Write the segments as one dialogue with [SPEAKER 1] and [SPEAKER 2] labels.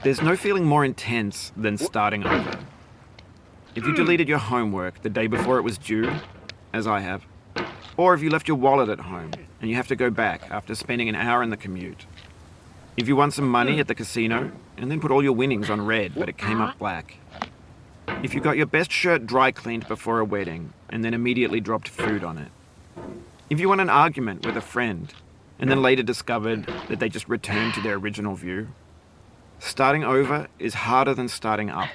[SPEAKER 1] There's no feeling more intense than starting over. If you deleted your homework the day before it was due, as I have, or if you left your wallet at home and you have to go back after spending an hour in the commute. If you won some money at the casino and then put all your winnings on red but it came up black. If you got your best shirt dry cleaned before a wedding and then immediately dropped food on it. If you won an argument with a friend and then later discovered that they just returned to their original view. Starting over is harder than starting up.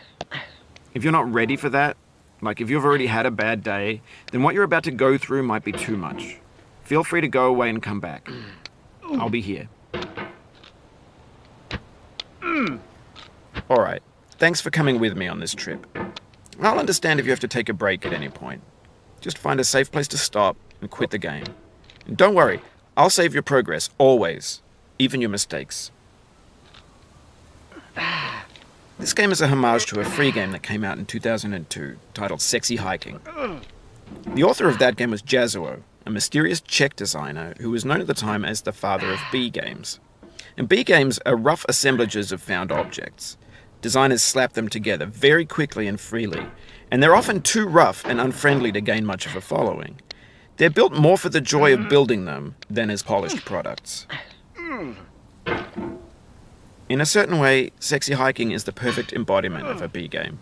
[SPEAKER 1] If you're not ready for that, like if you've already had a bad day, then what you're about to go through might be too much. Feel free to go away and come back. I'll be here. Alright, thanks for coming with me on this trip. I'll understand if you have to take a break at any point. Just find a safe place to stop and quit the game. And don't worry, I'll save your progress, always. Even your mistakes. This game is a homage to a free game that came out in 2002, titled Sexy Hiking. The author of that game was Jazzuo, a mysterious Czech designer who was known at the time as the father of B games. And B games are rough assemblages of found objects. Designers slap them together very quickly and freely, and they're often too rough and unfriendly to gain much of a following. They're built more for the joy of building them than as polished products. In a certain way, Sexy Hiking is the perfect embodiment of a B game.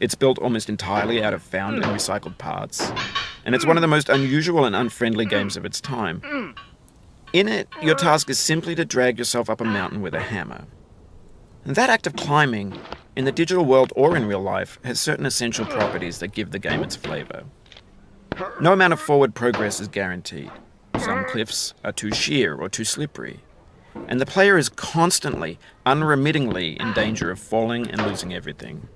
[SPEAKER 1] It's built almost entirely out of found and recycled parts, and it's one of the most unusual and unfriendly games of its time. In it, your task is simply to drag yourself up a mountain with a hammer. And that act of climbing, in the digital world or in real life, has certain essential properties that give the game its flavor. No amount of forward progress is guaranteed. Some cliffs are too sheer or too slippery. And the player is constantly, unremittingly in danger of falling and losing everything.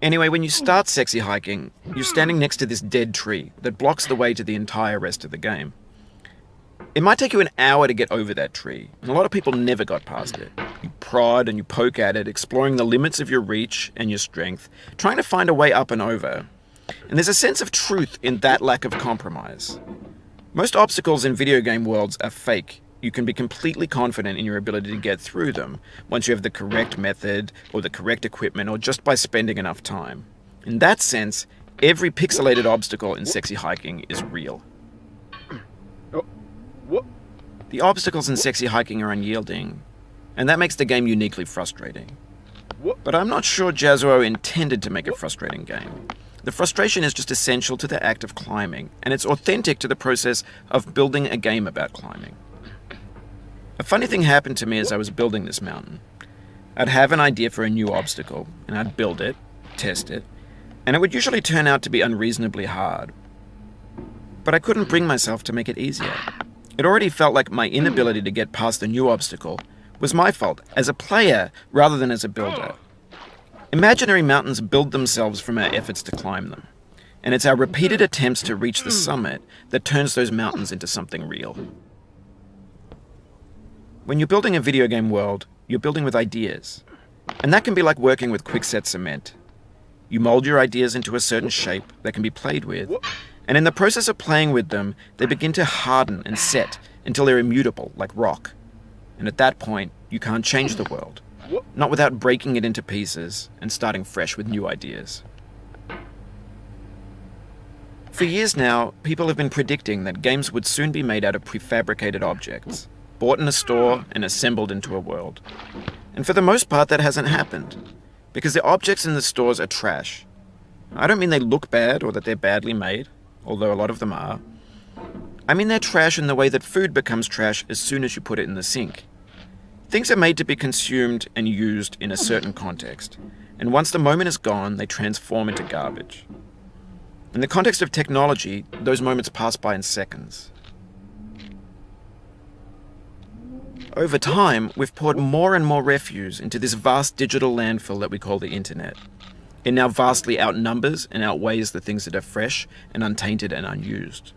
[SPEAKER 1] Anyway, when you start Sexy Hiking, you're standing next to this dead tree that blocks the way to the entire rest of the game. It might take you an hour to get over that tree, and a lot of people never got past it. You prod and you poke at it, exploring the limits of your reach and your strength, trying to find a way up and over. And there's a sense of truth in that lack of compromise. Most obstacles in video game worlds are fake. You can be completely confident in your ability to get through them once you have the correct method or the correct equipment or just by spending enough time. In that sense, every pixelated obstacle in Sexy Hiking is real. The obstacles in Sexy Hiking are unyielding, and that makes the game uniquely frustrating. But I'm not sure Jazzuo intended to make a frustrating game. The frustration is just essential to the act of climbing, and it's authentic to the process of building a game about climbing. A funny thing happened to me as I was building this mountain. I'd have an idea for a new obstacle, and I'd build it, test it, and it would usually turn out to be unreasonably hard. But I couldn't bring myself to make it easier. It already felt like my inability to get past the new obstacle was my fault as a player rather than as a builder. Imaginary mountains build themselves from our efforts to climb them, and it's our repeated attempts to reach the summit that turns those mountains into something real. When you're building a video game world, you're building with ideas, and that can be like working with quickset cement. You mold your ideas into a certain shape that can be played with, and in the process of playing with them, they begin to harden and set until they're immutable, like rock. And at that point, you can't change the world. Not without breaking it into pieces and starting fresh with new ideas. For years now, people have been predicting that games would soon be made out of prefabricated objects, bought in a store and assembled into a world. And for the most part, that hasn't happened, because the objects in the stores are trash. I don't mean they look bad or that they're badly made, although a lot of them are. I mean they're trash in the way that food becomes trash as soon as you put it in the sink. Things are made to be consumed and used in a certain context, and once the moment is gone, they transform into garbage. In the context of technology, those moments pass by in seconds. Over time, we've poured more and more refuse into this vast digital landfill that we call the internet. It now vastly outnumbers and outweighs the things that are fresh and untainted and unused.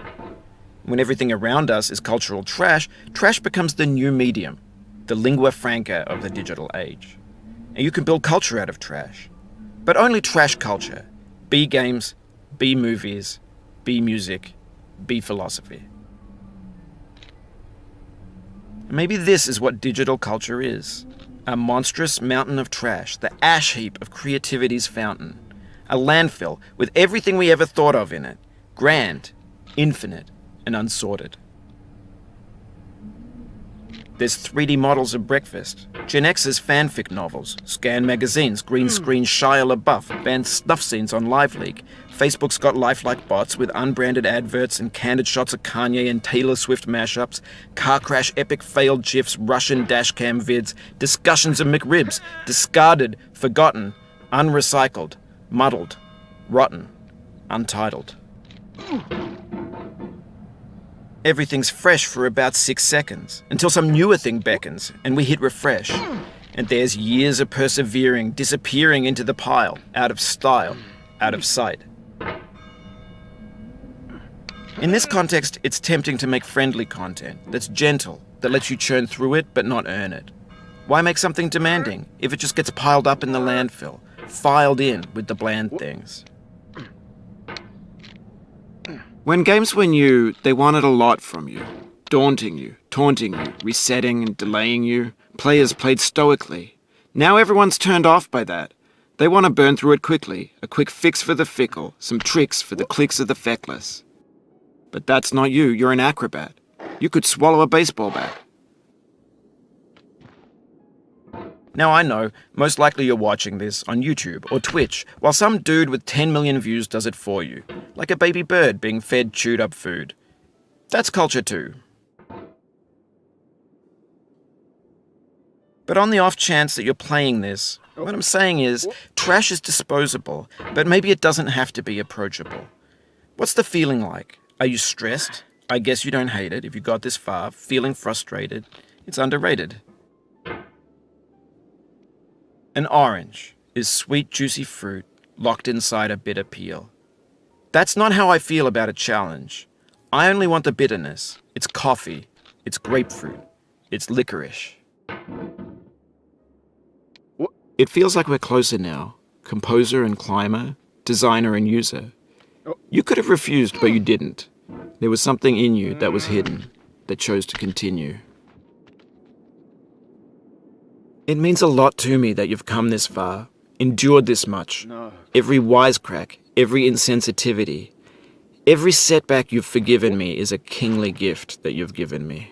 [SPEAKER 1] When everything around us is cultural trash, trash becomes the new medium, the lingua franca of the digital age. And you can build culture out of trash. But only trash culture. B games, B movies, B music, B philosophy. Maybe this is what digital culture is. A monstrous mountain of trash, the ash heap of creativity's fountain. A landfill with everything we ever thought of in it. Grand, infinite, and unsorted. There's 3D models of breakfast, Gen X's fanfic novels, scan magazines, green screen Shia LaBeouf, banned snuff scenes on LiveLeak. Facebook's got lifelike bots with unbranded adverts and candid shots of Kanye and Taylor Swift mashups, car crash epic failed GIFs, Russian dashcam vids, discussions of McRibs, discarded, forgotten, unrecycled, muddled, rotten, untitled. Everything's fresh for about 6 seconds, until some newer thing beckons, and we hit refresh. And there's years of persevering, disappearing into the pile, out of style, out of sight. In this context, it's tempting to make friendly content that's gentle, that lets you churn through it but not earn it. Why make something demanding if it just gets piled up in the landfill, filed in with the bland things? When games were new, they wanted a lot from you. Daunting you, taunting you, resetting and delaying you. Players played stoically. Now everyone's turned off by that. They want to burn through it quickly, a quick fix for the fickle, some tricks for the clicks of the feckless. But that's not you, you're an acrobat. You could swallow a baseball bat. Now I know, most likely you're watching this on YouTube or Twitch, while some dude with 10 million views does it for you, like a baby bird being fed chewed up food. That's culture too. But on the off chance that you're playing this, what I'm saying is, trash is disposable, but maybe it doesn't have to be approachable. What's the feeling like? Are you stressed? I guess you don't hate it if you got this far. Feeling frustrated? It's underrated. An orange is sweet, juicy fruit locked inside a bitter peel. That's not how I feel about a challenge. I only want the bitterness. It's coffee. It's grapefruit. It's licorice. It feels like we're closer now. Composer and climber, designer and user. You could have refused, but you didn't. There was something in you that was hidden, that chose to continue. It means a lot to me that you've come this far, endured this much. No. Every wisecrack, every insensitivity, every setback you've forgiven me is a kingly gift that you've given me.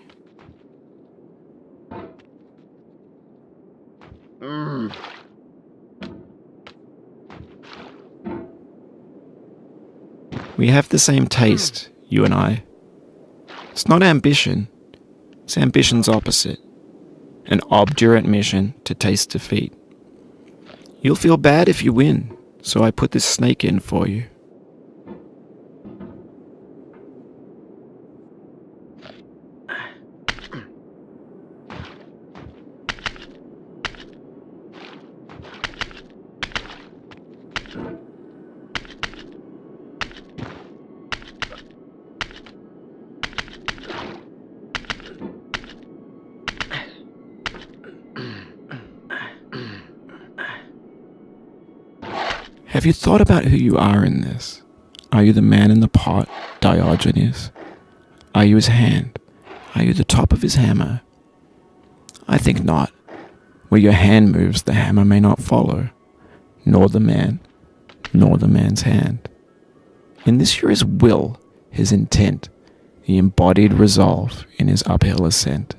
[SPEAKER 1] We have the same taste, you and I. It's not ambition, it's ambition's opposite. An obdurate mission to taste defeat. You'll feel bad if you win, so I put this snake in for you. Have you thought about who you are in this? Are you the man in the pot, Diogenes? Are you his hand? Are you the top of his hammer? I think not. Where your hand moves, the hammer may not follow, nor the man, nor the man's hand. In this you're his will, his intent, the embodied resolve in his uphill ascent.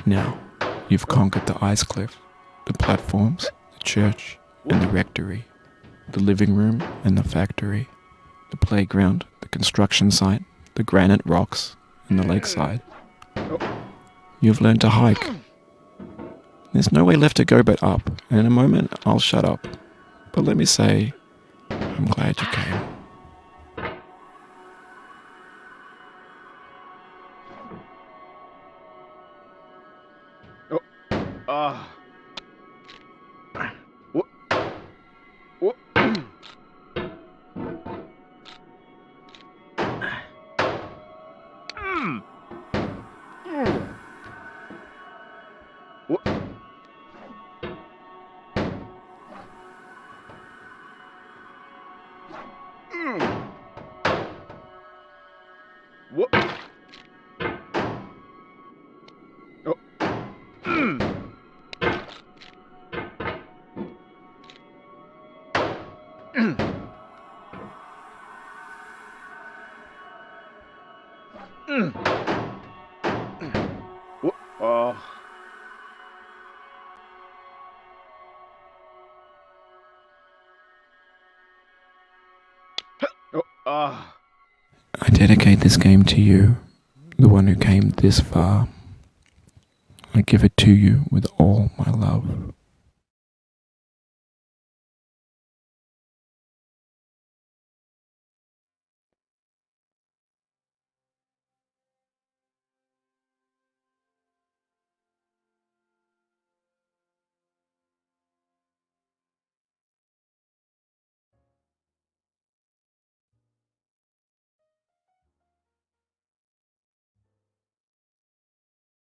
[SPEAKER 1] Now, you've conquered the ice cliff, the platforms, the church, and the rectory, the living room and the factory, the playground, the construction site, the granite rocks, and the lakeside. You've learned to hike. There's no way left to go but up, and in a moment I'll shut up. But let me say, I'm glad you came. I dedicate this game to you, the one who came this far. I give it to you with all my love.